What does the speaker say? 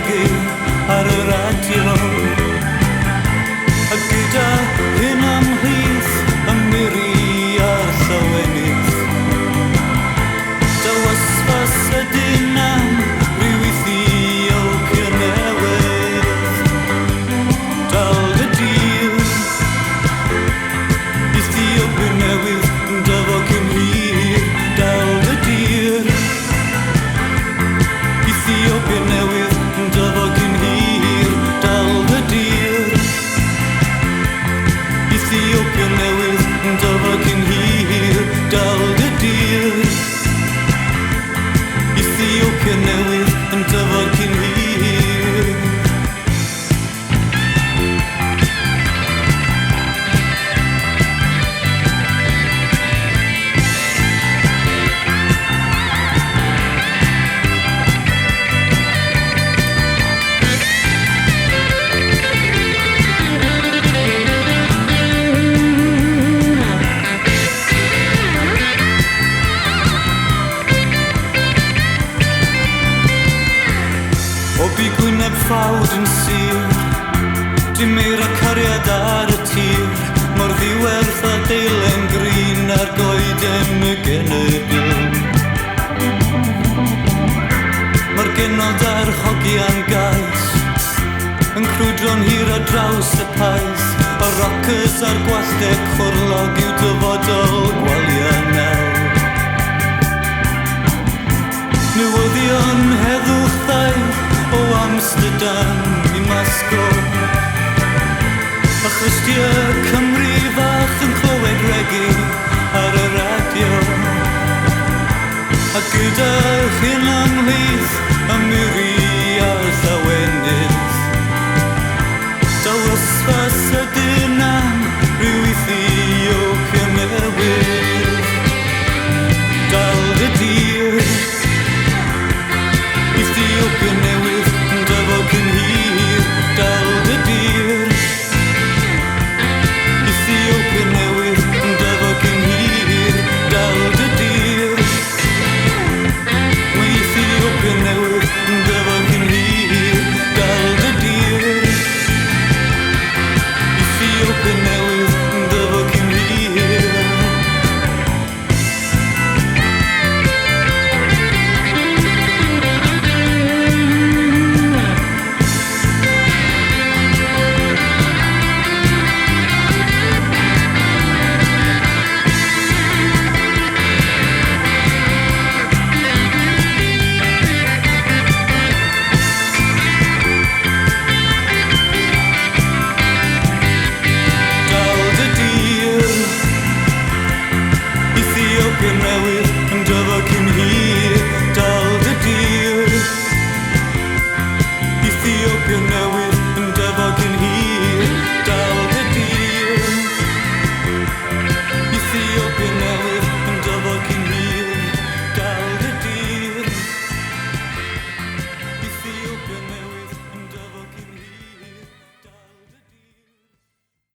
reggae ar y radio. A gyda hyn amhlith y miri a llawenydd. Dywysfa sydyn am ryw Ethiopia newydd. Dal dy dir Ethiopia newydd yn dyfod cyn hir. Dal dy dir Ethiopia newydd yn dyfod cyn hir. Dal dy dir Ethiopia newydd yn dyfod cyn hir. Dal dy dir Ethiopia newydd yn dyfod cyn hir. Obi gwyneb ffawd yn sir, dim eir a cariad ar y tir. Mor ddiwerth a deilen grin ar goeden y genedl. Mae'r genod a'r hogian gais yn crwydro'n hir a draws y pais. Y rockers a'r gwallteg chwrlog yw dyfodol gwalia nawr. Newyddion heddwch ddau o Amsterdam i Masgo. A chlystiau Cymru fach yn clywed reggae ar y radio. A gyda hyn amhlith